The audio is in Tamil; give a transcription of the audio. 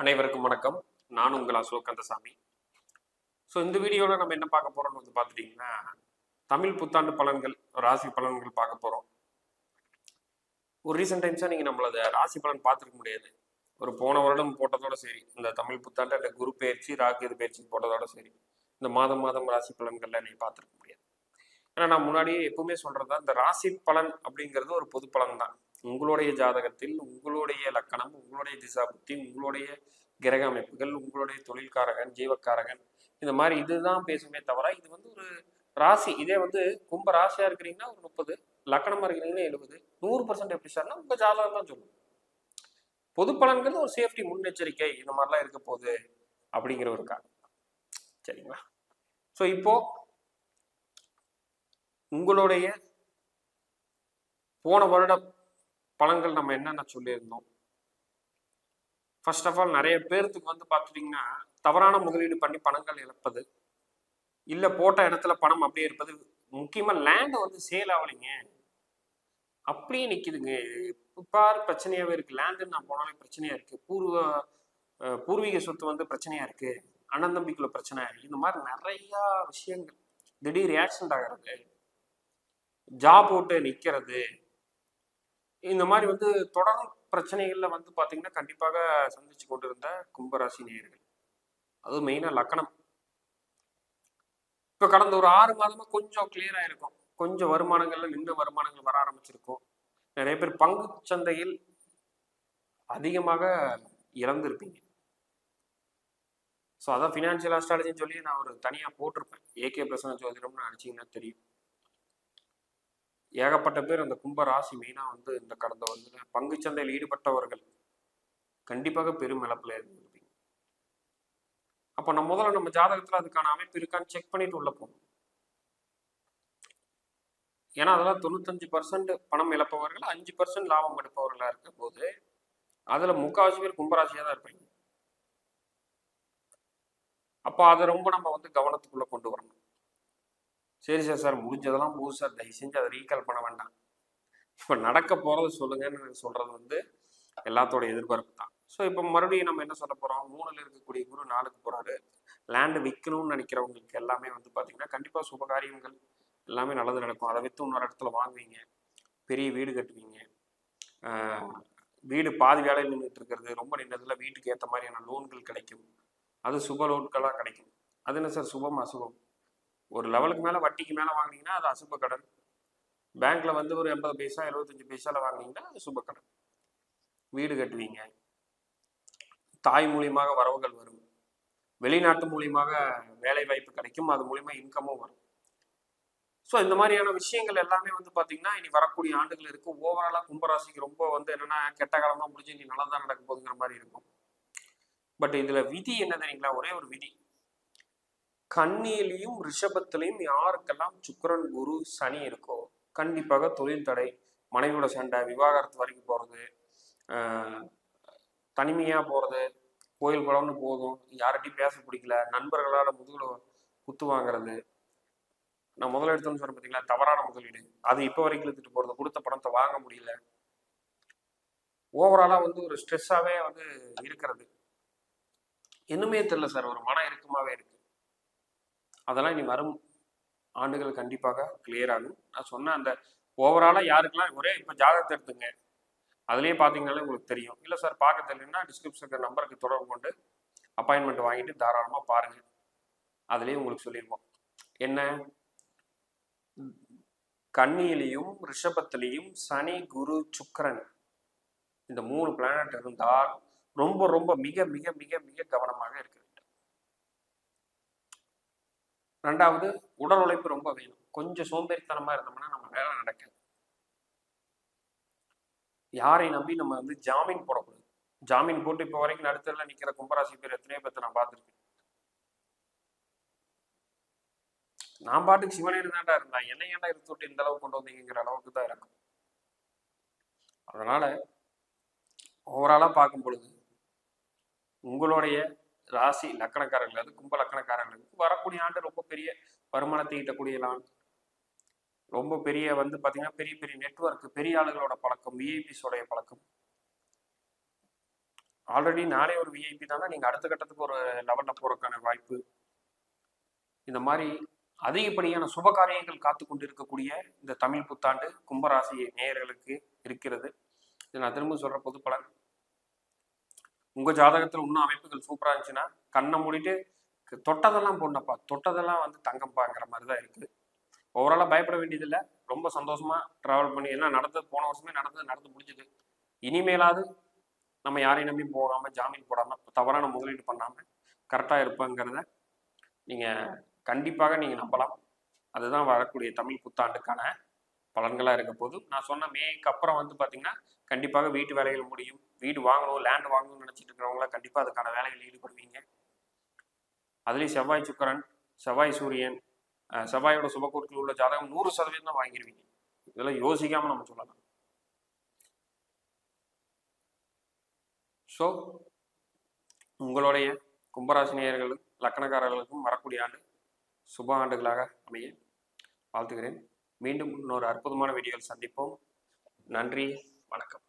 அனைவருக்கும் வணக்கம். நான் உங்கள் அசோக் கந்தசாமி. இந்த வீடியோவில் நம்ம என்ன பார்க்க போறோம்னு பார்த்துட்டிங்கன்னா, தமிழ் புத்தாண்டு பலன்கள், ராசி பலன்கள் பார்க்க போறோம். ஒரு ரீசெண்ட் டைம்ஸாக நீங்கள் நம்மளது ராசி பலன் பார்த்துருக்க முடியாது. ஒரு போன வருடம் போட்டதோட சரி, இந்த தமிழ் புத்தாண்டு அந்த குரு பயிற்சி, ராகு பயிற்சி போட்டதோட சரி, இந்த மாதம் மாதம் ராசி பலன்கள்ல நீங்கள் பார்த்துருக்க முடியாது. ஏன்னா நான் முன்னாடியே எப்பவுமே சொல்றதா, இந்த ராசி பலன் அப்படிங்கிறது ஒரு பொது பலன் தான். உங்களுடைய ஜாதகத்தில் உங்களுடைய லக்கணம், உங்களுடைய திசா புத்தி, உங்களுடைய கிரக அமைப்புகள், உங்களுடைய தொழில்காரகன், ஜீவக்காரகன், இந்த மாதிரி இதுதான் பேசுமே தவிர இது வந்து ஒரு ராசி. இதே வந்து கும்ப ராசியா இருக்கிறீங்கன்னா ஒரு 30, லக்கணமா இருக்கிறீங்கன்னா 70, 100% எப்படி சார்னா உங்க ஜாதகம் தான் சொல்லும். பொது பலன்கள் ஒரு சேஃப்டி முன்னெச்சரிக்கை இந்த மாதிரிலாம் இருக்க போகுது அப்படிங்கிற ஒரு காரணம். சரிங்களா? இப்போ உங்களுடைய போன வருட பலன்கள் நம்ம என்னென்ன சொல்லியிருந்தோம். ஃபர்ஸ்ட் ஆஃப் ஆல் நிறைய பேர்த்துக்கு வந்து பார்த்துட்டிங்கன்னா தவறான முதலீடு பண்ணி பணங்கள் இழப்பது, இல்லை போட்ட இடத்துல பணம் அப்படியே இருப்பது. முக்கியமாக லேண்டை வந்து சேல் ஆகலைங்க, அப்படியே நிற்கிதுங்க. பாரு பிரச்சனையாகவே இருக்குது. லேண்டுன்னு நான் போனாலே பிரச்சனையாக இருக்குது. பூர்வீக சொத்து வந்து பிரச்சனையாக இருக்குது. அண்ணன் தம்பிக்குள்ள பிரச்சனை, இந்த மாதிரி நிறையா விஷயங்கள். திடீர் ஆக்சிடென்ட் ஆகிறது, ஜாப் போட்டு நிற்கிறது, இந்த மாதிரி வந்து தொடர் பிரச்சனைகள்ல வந்து பாத்தீங்கன்னா கண்டிப்பாக சந்திச்சு கொண்டிருந்த கும்பராசி நேயர்கள், அதுவும் மெயினா லக்கணம். இப்ப கடந்த ஒரு 6 மாதமா கொஞ்சம் கிளியரா இருக்கும். கொஞ்சம் வருமானங்கள்ல நின்று வருமானங்கள் வர ஆரம்பிச்சிருக்கும். நிறைய பேர் பங்கு சந்தையில் அதிகமாக இழந்திருப்பீங்க. ஸோ அதான் ஃபினான்ஷியல் அஸ்ட்ராலஜின்னு சொல்லி நான் ஒரு தனியாக போட்டிருப்பேன். ஏகே பிரசன்ன ஜோதிடம்னு அடிச்சிங்கன்னா தெரியும். ஏகப்பட்ட பேர் அந்த கும்ப ராசி மெயினா வந்து இந்த கடந்த வந்து பங்கு சந்தையில் ஈடுபட்டவர்கள் கண்டிப்பாக பெரும் இழப்புல இருந்திருப்பீங்க. அப்போ முதல்ல நம்ம ஜாதகத்துல அதுக்கான அமைப்பு இருக்கான்னு செக் பண்ணிட்டு உள்ள போகணும். ஏன்னா அதெல்லாம் 95% பணம் இழப்பவர்கள், 5% லாபம் எடுப்பவர்களா இருக்க போது அதுல முக்காவாசி பேர் கும்பராசியா தான் இருப்பீங்க. அப்போ அதை ரொம்ப நம்ம வந்து கவனத்துக்குள்ள கொண்டு வரணும். சரி சார் முடிஞ்சதெல்லாம் போகுது சார், தயவு செஞ்சு அதை ரீகால் பண்ண வேண்டாம். இப்போ நடக்க போறது சொல்லுங்கன்னு சொல்றது வந்து எல்லாத்தோட எதிர்பார்ப்பு தான். ஸோ இப்போ மறுபடியும் நம்ம என்ன சொல்ல போறோம், 3ல் இருக்கக்கூடிய குரு 4க்கு போறாரு. லேண்டு விற்கணும்னு நினைக்கிறவங்களுக்கு எல்லாமே வந்து பார்த்தீங்கன்னா கண்டிப்பாக சுபகாரியங்கள் எல்லாமே நல்லது நடக்கும். அதை விற்று இன்னொரு இடத்துல வாங்குவீங்க, பெரிய வீடு கட்டுவீங்க. வீடு பாதி வேலையில் நின்றுட்டு இருக்கிறது, ரொம்ப நின்றதுல வீட்டுக்கு ஏற்ற மாதிரியான லோன்கள் கிடைக்கும். அது சுப லோன்களாக கிடைக்கும். அது என்ன சார் சுபம் அசுபம்? ஒரு லெவலுக்கு மேலே வட்டிக்கு மேலே வாங்கினீங்கன்னா அது அசுப கடன். பேங்க்ல வந்து ஒரு 80 பைசா 75 பைசால வாங்கினீங்கன்னா அது சுப கடன். வீடு கட்டுவீங்க, தாய் மூலியமாக வரவுகள் வரும், வெளிநாட்டு மூலியமாக வேலை வாய்ப்பு கிடைக்கும், அது மூலியமா இன்கமும் வரும். ஸோ இந்த மாதிரியான விஷயங்கள் எல்லாமே வந்து பார்த்தீங்கன்னா இனி வரக்கூடிய ஆண்டுகள் இருக்கும். ஓவராலாக கும்பராசிக்கு ரொம்ப வந்து என்னன்னா கெட்ட காலமாக முடிஞ்சு இனி நல்லா தான் நடக்க போகுதுங்கிற மாதிரி இருக்கும். பட் இதுல விதி என்ன தெரியுங்களா? ஒரே ஒரு விதி. கன்னியிலையும் ரிஷபத்திலையும் யாருக்கெல்லாம் சுக்கிரன் குரு சனி இருக்கோ கண்டிப்பாக தொழில் தடை, மனைவியோட சண்டை, விவாகரத்து வரைக்கும் போறது, தனிமையா போறது, கோயில் குளம்னு போதும், யார்கிட்டையும் பேச பிடிக்கல, நண்பர்களால் முதுகுல குத்து வாங்குறது. நான் முதல்ல எடுத்தோன்னு சொல்றேன் பார்த்தீங்களா, தவறான முதலீடு, அது இப்போ வரைக்கும் எடுத்துட்டு போறது, கொடுத்த பணத்தை வாங்க முடியல, ஓவராலா வந்து ஒரு ஸ்ட்ரெஸ்ஸாவே வந்து இருக்கிறது. இன்னுமே தெரியல சார், ஒரு மன இறுக்கமாவே இருக்கு. அதெல்லாம் இனி வரும் ஆண்டுகள் கண்டிப்பாக கிளியர் ஆகும். நான் சொன்ன அந்த ஓவராலா யாருக்கெல்லாம் ஒரே இப்போ ஜாதகத்தை எடுத்துங்க, அதுலேயே பார்த்தீங்கன்னாலே உங்களுக்கு தெரியும். இல்லை சார் பார்க்க தெரியலன்னா டிஸ்கிரிப்ஷன் இருக்கிற நம்பருக்கு தொடர்பு கொண்டு அப்பாயின்மெண்ட் வாங்கிட்டு தாராளமாக பாருங்க. அதுலேயே உங்களுக்கு சொல்லியிருப்போம். என்ன, கன்னியிலையும் ரிஷபத்திலையும் சனி குரு சுக்கிரன் இந்த 3 பிளானட் இருந்தால் ரொம்ப ரொம்ப மிக மிக மிக மிக கவனமாக இருக்க வேண்டும். ரெண்டாவது, உடல் உழைப்பு ரொம்ப வேணும். கொஞ்சம் சோம்பேறித்தனமா இருந்தோம்னா நம்ம வேலை நடக்காது. யாரை நம்பி நம்ம வந்து ஜாமீன் போடக்கூடாது. ஜாமீன் போட்டு இப்போ வரைக்கும் நடுத்தரில் நிற்கிற கும்பராசி பேர் எத்தனையோ பேர்த்த நான் பார்த்துருக்கேன். நான் பாட்டுக்கு சிவனேன்னு தான்டா இருந்தேன், என்ன ஏன்டா எடுத்து விட்டு இந்த அளவுக்கு கொண்டு வந்தீங்கிற அளவுக்கு தான் இருக்கும். அதனால ஓவராலா பார்க்கும் பொழுது உங்களுடைய ராசி லக்கணக்காரர்கள், அது கும்ப லக்கணக்காரர்களுக்கு வரக்கூடிய ஆண்டு ரொம்ப பெரிய வருமானத்தை ஈட்டக்கூடிய ஆண்டு. ரொம்ப பெரிய வந்து பார்த்தீங்கன்னா பெரிய பெரிய நெட்வொர்க், பெரிய ஆளுகளோட பழக்கம், விஐபிஸோடைய பழக்கம், ஆல்ரெடி நானே ஒரு விஐபி தானே, நீங்கள் அடுத்த கட்டத்துக்கு ஒரு லெவலில் போகிறதுக்கான வாய்ப்பு, இந்த மாதிரி அதிகப்படியான சுப காரியங்கள் காத்து கொண்டு இருக்கக்கூடிய இந்த தமிழ் புத்தாண்டு கும்பராசி நேயர்களுக்கு இருக்கிறது. இது நான் திரும்ப சொல்கிற பொது பலன். உங்கள் ஜாதகத்தில் இன்னும் அமைப்புகள் சூப்பராக இருந்துச்சுன்னா கண்ணை மூடிட்டு தொட்டதெல்லாம் பொண்ணப்பா, தொட்டதெல்லாம் வந்து தங்கப்பாங்கிற மாதிரி தான் இருக்குது. ஓவராலாக பயப்பட வேண்டியதில்லை. ரொம்ப சந்தோஷமாக ட்ராவல் பண்ணி எல்லாம் நடந்தது, போன வருஷமே நடந்து முடிஞ்சுது. இனிமேலாவது நம்ம யாரையும் நம்பி போகாமல், ஜாமீன் போடாமல், தவறான முதலீடு பண்ணாமல் கரெக்டாக இருப்பேங்கிறத நீங்கள் கண்டிப்பாக நீங்கள் நம்பலாம். அதுதான் வரக்கூடிய தமிழ் புத்தாண்டுக்கான பலன்களாக இருக்க போது. நான் சொன்ன மேக்கு அப்புறம் வந்து பார்த்தீங்கன்னா கண்டிப்பாக வீட்டு வேலைகள் முடியும். வீடு வாங்கணும், லேண்ட் வாங்கணும்னு நினச்சிட்டு இருக்கிறவங்கள கண்டிப்பாக அதுக்கான வேலைகள் ஈடுபடுவீங்க. அதுலேயும் செவ்வாய் சுக்கிரன், செவ்வாய் சூரியன், செவ்வாயோட சுபக்கூட்டில் உள்ள ஜாதகம் 100% தான் வாங்கிடுவீங்க. இதெல்லாம் யோசிக்காம நம்ம சொல்லலாம். ஸோ உங்களுடைய கும்பராசி நேயர்களும் லக்கணக்காரர்களுக்கும் வரக்கூடிய ஆண்டு சுப ஆண்டுகளாக அமைய வாழ்த்துகிறேன். மீண்டும் இன்னொரு அற்புதமான வீடியோவில் சந்திப்போம். நன்றி, வணக்கம்.